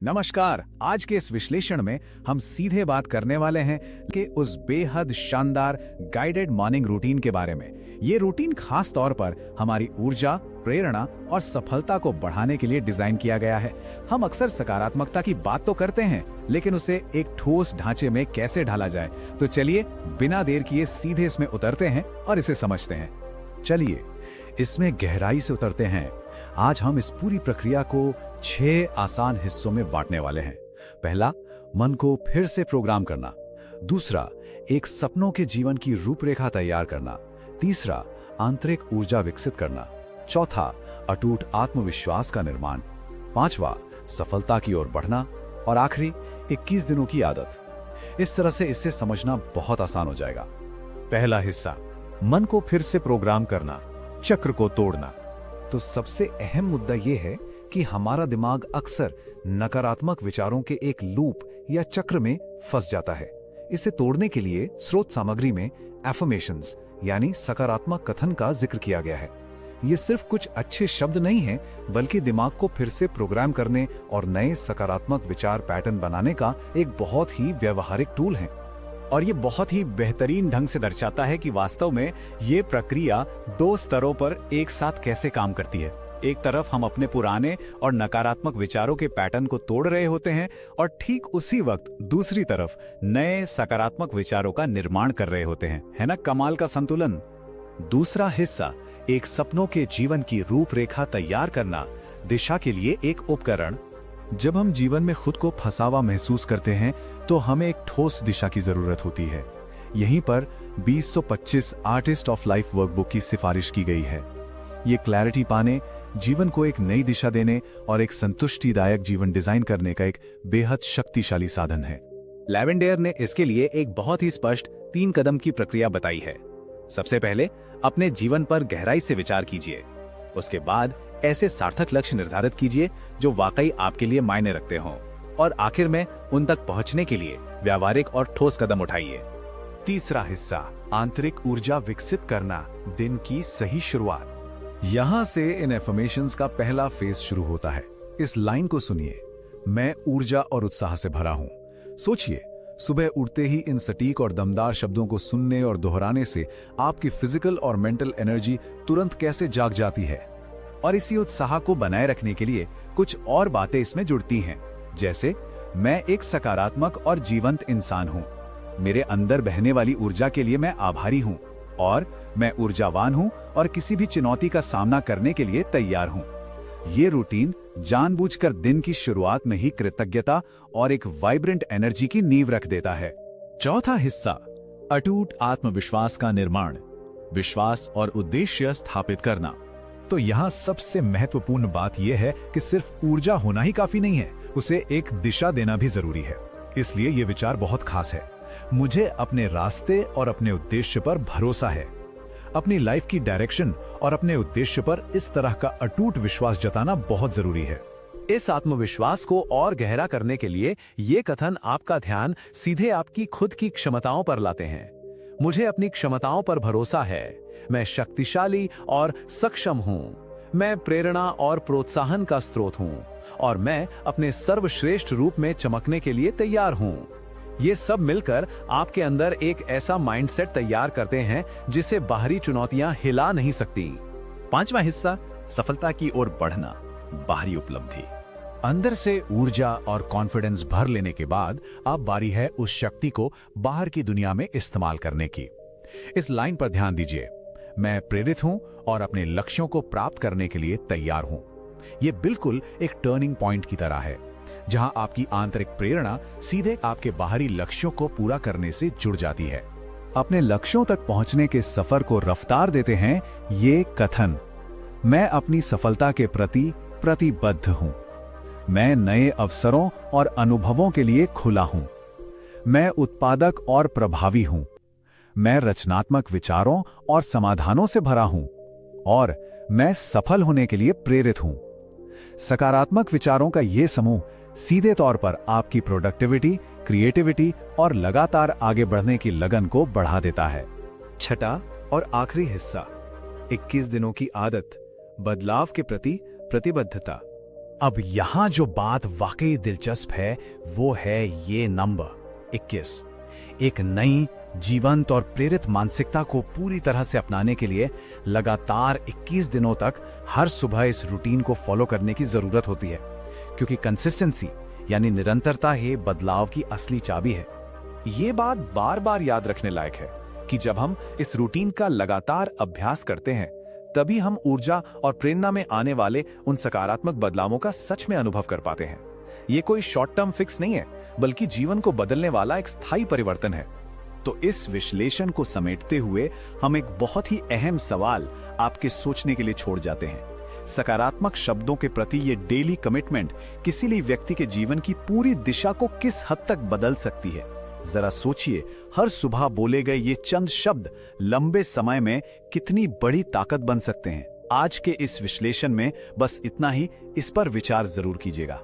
नमस्कार। आज के इस विश्लेषण में हम सीधे बात करने वाले हैं कि उस बेहद शानदार गाइडेड मॉर्निंग रूटीन के बारे में। ये रूटीन खास तौर पर हमारी ऊर्जा, प्रेरणा और सफलता को बढ़ाने के लिए डिजाइन किया गया है। हम अक्सर सकारात्मकता की बात तो करते हैं, लेकिन उसे एक ठोस ढांचे में कैसे ढाला जाए। तो चलिए बिना देर किए सीधे इसमें उतरते हैं और इसे समझते हैं। चलिए इसमें गहराई से उतरते हैं। आज हम इस पूरी प्रक्रिया को 6 आसान हिस्सों में बांटने वाले हैं। पहला, मन को फिर से प्रोग्राम करना। दूसरा, एक सपनों के जीवन की रूपरेखा तैयार करना। तीसरा, आंतरिक ऊर्जा विकसित करना। चौथा, अटूट आत्मविश्वास का निर्माण। पांचवा, सफलता की ओर बढ़ना। और आखिरी, 21 दिनों की आदत। इस तरह से इसे समझना बहुत आसान हो जाएगा। पहला हिस्सा, मन को फिर से प्रोग्राम करना, चक्र को तोड़ना। तो सबसे अहम मुद्दा यह है कि हमारा दिमाग अक्सर नकारात्मक विचारों के एक लूप या चक्र में फंस जाता है। इसे तोड़ने के लिए स्रोत सामग्री में एफर्मेशंस यानी सकारात्मक कथन का जिक्र किया गया है। ये सिर्फ कुछ अच्छे शब्द नहीं हैं, बल्कि दिमाग को फिर से प्रोग्राम करने और नए सकारात्मक विचार पैटर्न बनाने का एक बहुत ही व्यवहारिक टूल है। और ये बहुत ही बेहतरीन ढंग से दर्शाता है कि वास्तव में ये प्रक्रिया 2 स्तरों पर एक साथ कैसे काम करती है। एक तरफ हम अपने पुराने और नकारात्मक विचारों के पैटर्न को तोड़ रहे होते हैं और ठीक उसी वक्त दूसरी तरफ नए सकारात्मक विचारों का निर्माण कर रहे होते हैं। है ना कमाल का संतुलन। दूसरा हिस्सा, एक सपनों के जीवन की रूपरेखा तैयार करना, दिशा के लिए एक उपकरण। जब हम जीवन में खुद को फंसा हुआ महसूस करते हैं तो हमें एक ठोस दिशा की जरूरत होती है। यहीं पर 2025 आर्टिस्ट ऑफ लाइफ वर्कबुक की सिफारिश की गई है। ये क्लैरिटी पाने, जीवन को एक नई दिशा देने और एक संतुष्टिदायक जीवन डिजाइन करने का एक बेहद शक्तिशाली साधन है। लैवेंडर ने इसके लिए एक बहुत ही स्पष्ट 3 कदम की प्रक्रिया बताई है। सबसे पहले अपने जीवन पर गहराई से विचार कीजिए। उसके बाद ऐसे सार्थक लक्ष्य निर्धारित कीजिए जो वाकई आपके लिए मायने रखते हों। और आखिर में उन तक पहुंचने के लिए व्यावहारिक और ठोस कदम उठाइए। तीसरा हिस्सा, आंतरिक ऊर्जा विकसित करना, दिन की सही शुरुआत। यहां से इन एफर्मेशंस का पहला फेज शुरू होता है। इस लाइन को सुनिए, मैं ऊर्जा और उत्साह से भरा हूं। सोचिए, सुबह उठते ही इन सटीक और दमदार शब्दों को सुनने और दोहराने से आपकी फिजिकल और मेंटल एनर्जी तुरंत कैसे जाग जाती है। और इसी उत्साह को बनाए रखने के लिए कुछ और बातें इसमें जुड़ती हैं, जैसे मैं एक सकारात्मक और जीवंत इंसान हूं, मेरे अंदर बहने वाली ऊर्जा के लिए मैं आभारी हूं, और मैं ऊर्जावान हूं और किसी भी चुनौती का सामना करने के लिए तैयार हूं। ये रूटीन जानबूझकर दिन की शुरुआत में ही कृतज्ञता और एक वाइब्रेंट एनर्जी की नींव रख देता है। चौथा हिस्सा, अटूट आत्मविश्वास का निर्माण, विश्वास और उद्देश्य स्थापित करना। तो यहाँ सबसे महत्वपूर्ण बात यह है कि सिर्फ ऊर्जा होना ही काफी नहीं है, उसे एक दिशा देना भी जरूरी है। इसलिए यह विचार बहुत खास है। मुझे अपने रास्ते और अपने उद्देश्य पर भरोसा है। अपनी लाइफ की डायरेक्शन और अपने उद्देश्य पर इस तरह का अटूट विश्वास जताना बहुत जरूरी है। इस आत्मविश्वास को और गहरा करने के लिए ये कथन आपका ध्यान सीधे आपकी खुद की क्षमताओं पर लाते हैं। मुझे अपनी क्षमताओं पर भरोसा है, मैं शक्तिशाली और सक्षम हूं, मैं प्रेरणा और प्रोत्साहन का स्रोत हूं, और मैं अपने सर्वश्रेष्ठ रूप में चमकने के लिए तैयार हूं। ये सब मिलकर आपके अंदर एक ऐसा माइंडसेट तैयार करते हैं जिसे बाहरी चुनौतियां हिला नहीं सकती। पांचवा हिस्सा, सफलता की ओर बढ़ना, बाहरी उपलब्धि। अंदर से ऊर्जा और कॉन्फिडेंस भर लेने के बाद अब बारी है उस शक्ति को बाहर की दुनिया में इस्तेमाल करने की। इस लाइन पर ध्यान दीजिए, मैं प्रेरित हूं और अपने लक्ष्यों को प्राप्त करने के लिए तैयार हूं। यह बिल्कुल एक टर्निंग पॉइंट की तरह है, जहां आपकी आंतरिक प्रेरणा सीधे आपके बाहरी लक्ष्यों को पूरा करने से जुड़ जाती है। अपने लक्ष्यों तक पहुंचने के सफर को रफ्तार देते हैं ये कथन, मैं अपनी सफलता के प्रति प्रतिबद्ध हूं, मैं नए अवसरों और अनुभवों के लिए खुला हूं, मैं उत्पादक और प्रभावी हूं, मैं रचनात्मक विचारों और समाधानों से भरा हूं, और मैं सफल होने के लिए प्रेरित हूं। सकारात्मक विचारों का यह समूह सीधे तौर पर आपकी प्रोडक्टिविटी, क्रिएटिविटी और लगातार आगे बढ़ने की लगन को बढ़ा देता है। छठा और आखिरी हिस्सा, 21 दिनों की आदत, बदलाव के प्रति प्रतिबद्धता। अब यहां जो बात वाकई दिलचस्प है वो है ये नंबर 21। एक नई, जीवंत और प्रेरित मानसिकता को पूरी तरह से अपनाने के लिए लगातार 21 दिनों तक हर सुबह इस रूटीन को फॉलो करने की जरूरत होती है, क्योंकि कंसिस्टेंसी यानी निरंतरता ही बदलाव की असली चाबी है। ये बात बार बार याद रखने लायक है कि जब हम इस रूटीन का लगातार अभ्यास करते हैं, तभी हम ऊर्जा और प्रेरणा में आने वाले उन सकारात्मक बदलावों का सच में अनुभव कर पाते हैं। ये कोई शॉर्ट टर्म फिक्स नहीं है, बल्कि जीवन को बदलने वाला एक स्थायी परिवर्तन है। तो इस विश्लेषण को समेटते हुए हम एक बहुत ही अहम सवाल आपके सोचने के लिए छोड़ जाते हैं। सकारात्मक शब्दों के प्रति ये डेली कमिटमेंट किसी भी व्यक्ति के जीवन की पूरी दिशा को किस हद तक बदल सकती है। जरा सोचिए, हर सुबह बोले गए ये चंद शब्द लंबे समय में कितनी बड़ी ताकत बन सकते हैं। आज के इस विश्लेषण में बस इतना ही, इस पर विचार जरूर कीजिएगा।